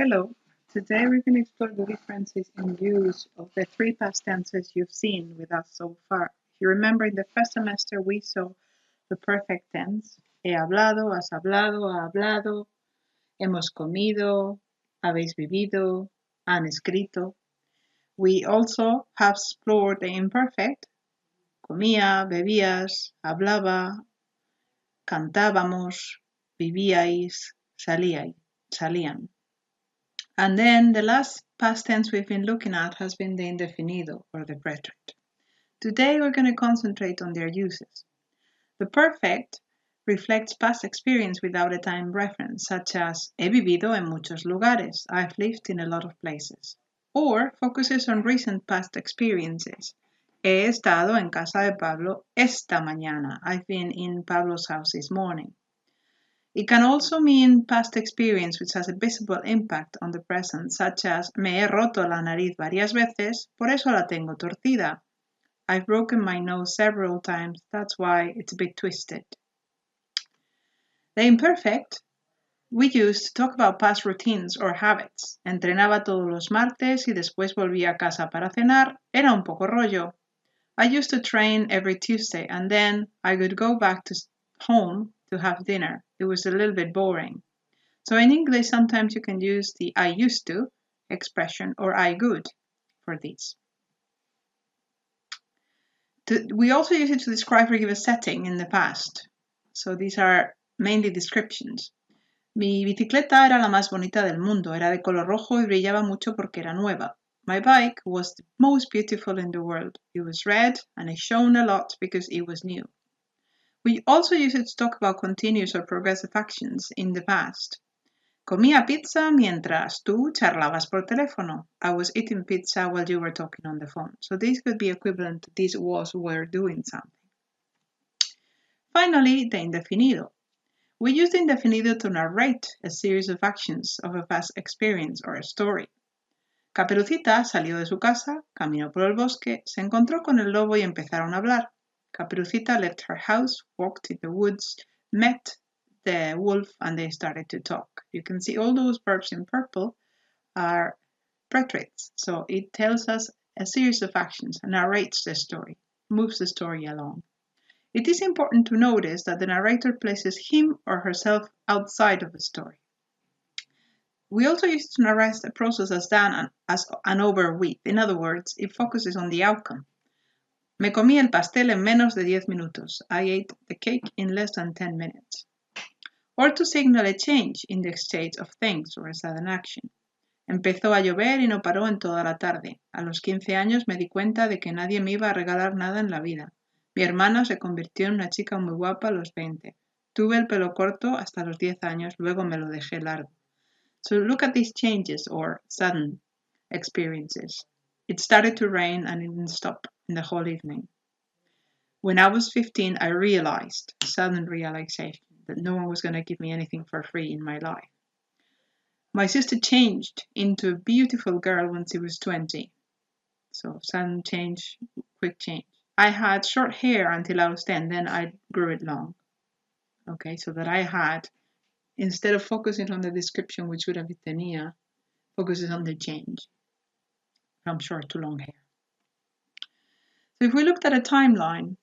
Hello. Today we're going to explore the differences in use of the three past tenses you've seen with us so far. If you remember, in the first semester we saw the perfect tense. He hablado, has hablado, ha hablado, hemos comido, habéis vivido, han escrito. We also have explored the imperfect. Comía, bebías, hablaba, cantábamos, vivíais, salían. And then the last past tense we've been looking at has been the indefinido, or the pretérito. Today we're going to concentrate on their uses. The perfect reflects past experience without a time reference, such as he vivido en muchos lugares, I've lived in a lot of places. Or focuses on recent past experiences. He estado en casa de Pablo esta mañana, I've been in Pablo's house this morning. It can also mean past experience which has a visible impact on the present, such as me he roto la nariz varias veces, por eso la tengo torcida. I've broken my nose several times, that's why it's a bit twisted. The imperfect we use to talk about past routines or habits. Entrenaba todos los martes y después volvía a casa para cenar, era un poco rollo. I used to train every Tuesday and then I would go back to home to have dinner. It was a little bit boring. So in English, sometimes you can use the I used to expression or I would for these. We also use it to describe or give a setting in the past. So these are mainly descriptions. Mi bicicleta era la más bonita del mundo. Era de color rojo y brillaba mucho porque era nueva. My bike was the most beautiful in the world. It was red and it shone a lot because it was new. We also use it to talk about continuous or progressive actions in the past. Comía pizza mientras tú charlabas por teléfono. I was eating pizza while you were talking on the phone. So this could be equivalent to this was were doing something. Finally, the indefinido. We use the indefinido to narrate a series of actions of a past experience or a story. Caperucita salió de su casa, caminó por el bosque, se encontró con el lobo y empezaron a hablar. Caperucita left her house, walked in the woods, met the wolf, and they started to talk. You can see all those verbs in purple are preterites. So it tells us a series of actions, narrates the story, moves the story along. It is important to notice that the narrator places him or herself outside of the story. We also use to narrate the process as done as and over with. In other words, it focuses on the outcome. Me comí el pastel en menos de 10 minutos. I ate the cake in less than 10 minutes. Or to signal a change in the state of things or a sudden action. Empezó a llover y no paró en toda la tarde. A los 15 años me di cuenta de que nadie me iba a regalar nada en la vida. Mi hermana se convirtió en una chica muy guapa a los 20. Tuve el pelo corto hasta los 10 años, luego me lo dejé largo. So look at these changes or sudden experiences. It started to rain and it didn't stop in the whole evening. When I was 15, I realized, sudden realization, that no one was going to give me anything for free in my life. My sister changed into a beautiful girl when she was 20. So sudden change, quick change. I had short hair until I was 10, then I grew it long. Okay, so that I had, instead of focusing on the description, which would have been tenía, focuses on the change from short to long hair. So if we looked at a timeline,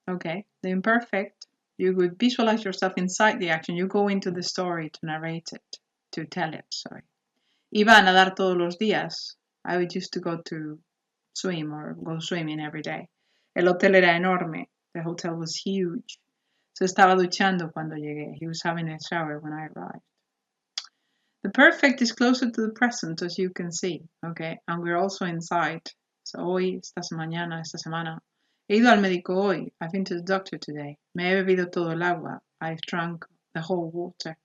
okay, the imperfect, you would visualize yourself inside the action. You go into the story to narrate it, to tell it, sorry. Iba a nadar todos los días. I would used to go to swim or go swimming every day. El hotel era enorme. The hotel was huge. So estaba duchando cuando llegué. He was having a shower when I arrived. The perfect is closer to the present, as you can see, okay? And we're also inside. So hoy, esta mañana, esta semana. He ido al médico hoy. I've been to the doctor today. Me he bebido todo el agua. I've drunk the whole water.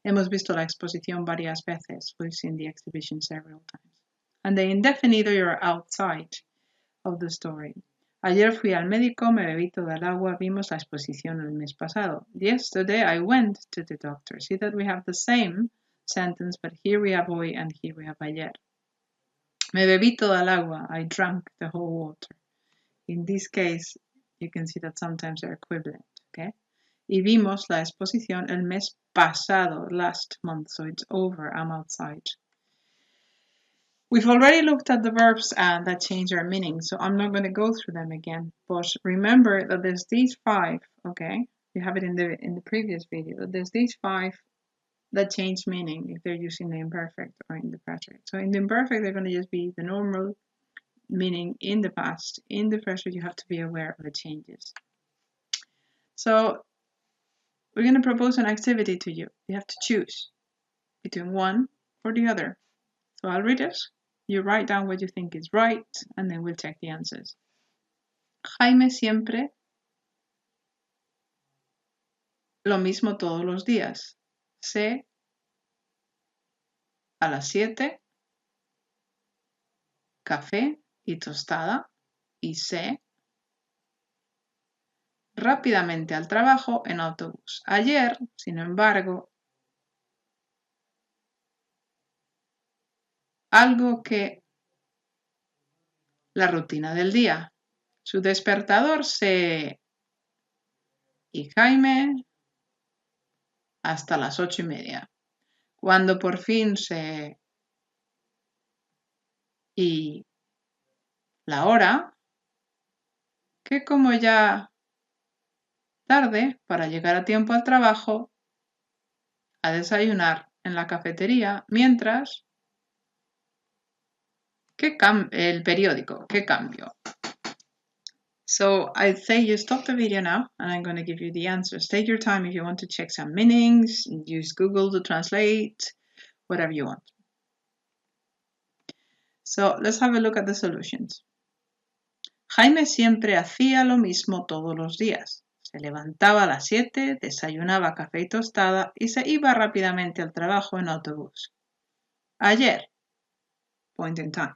Hemos visto la exposición varias veces. We've seen the exhibition several times. And the indefinido, you're outside of the story. Ayer fui al médico, me bebí toda el agua, vimos la exposición el mes pasado. Yesterday I went to the doctor. See that we have the same sentence, but here we have hoy and here we have ayer. Me bebí toda el agua. I drank the whole water. In this case, you can see that sometimes they're equivalent, okay? Y vimos la exposición el mes pasado, last month, so it's over, I'm outside. We've already looked at the verbs that change their meaning, so I'm not going to go through them again. But remember that there's these 5, okay? You have it in the previous video. There's these 5 that change meaning if they're using the imperfect or in the present. So in the imperfect, they're going to just be the normal meaning in the past. In the present, you have to be aware of the changes. So we're going to propose an activity to you. You have to choose between one or the other. So I'll read it. You write down what you think is right, and then we'll check the answers. Jaime siempre lo mismo todos los días. Se a las 7, café y tostada, y se rápidamente al trabajo en autobús. Ayer, sin embargo, algo que la rutina del día. Su despertador se... y Jaime hasta las 8:30. Cuando por fin se... y la hora, que como ya tarde para llegar a tiempo al trabajo, a desayunar en la cafetería, mientras el periódico, ¿qué cambio? So I'd say you stop the video now and I'm going to give you the answers. Take your time if you want to check some meanings, use Google to translate, whatever you want. So let's have a look at the solutions. Jaime siempre hacía lo mismo todos los días. Se levantaba a las 7, desayunaba café y tostada y se iba rápidamente al trabajo en autobús. Ayer, point in time.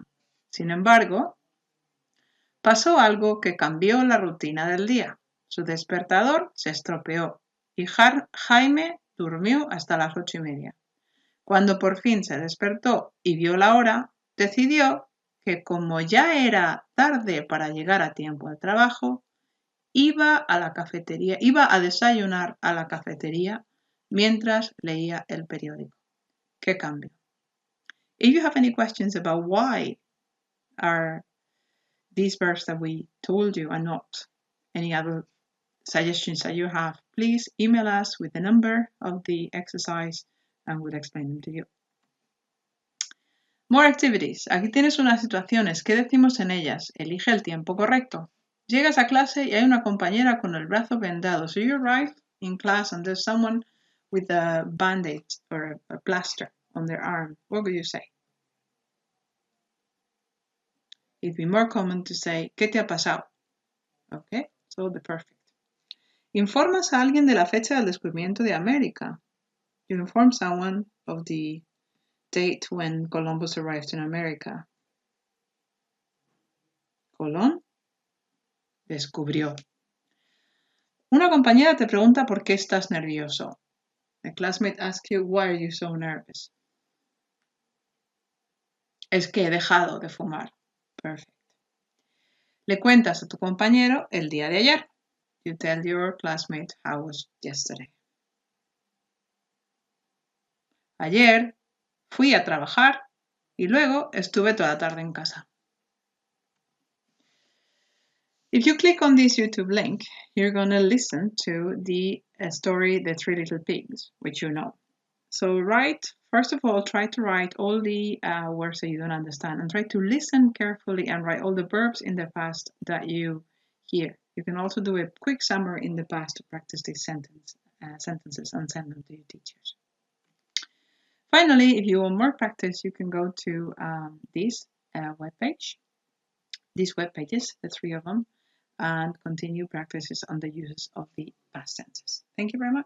Sin embargo, pasó algo que cambió la rutina del día. Su despertador se estropeó y Jaime durmió hasta las 8:30. Cuando por fin se despertó y vio la hora, decidió que como ya era tarde para llegar a tiempo al trabajo, iba a desayunar a la cafetería mientras leía el periódico. ¿Qué cambio? If you have any questions about why are these verbs that we told you and not any other suggestions that you have, please email us with the number of the exercise and we'll explain them to you. More activities. Aquí tienes unas situaciones. ¿Qué decimos en ellas? Elige el tiempo correcto. Llegas a clase y hay una compañera con el brazo vendado. So you arrive in class and there's someone with a band-aid or a plaster on their arm. What would you say? It'd be more common to say, ¿qué te ha pasado? Okay, so the perfect. Informas a alguien de la fecha del descubrimiento de América. You inform someone of the date when Columbus arrived in America. Colón descubrió. Una compañera te pregunta por qué estás nervioso. A classmate asks you, why are you so nervous? Es que he dejado de fumar. Perfect. Le cuentas a tu compañero el día de ayer. You tell your classmate how was yesterday. Ayer fui a trabajar y luego estuve toda la tarde en casa. If you click on this YouTube link, you're going to listen to the story The Three Little Pigs, which you know. So first of all, try to write all the words that you don't understand and try to listen carefully and write all the verbs in the past that you hear. You can also do a quick summary in the past to practice these sentences and send them to your teachers. Finally, if you want more practice, you can go to this webpage, these web pages, the 3 of them, and continue practices on the uses of the past tenses. Thank you very much.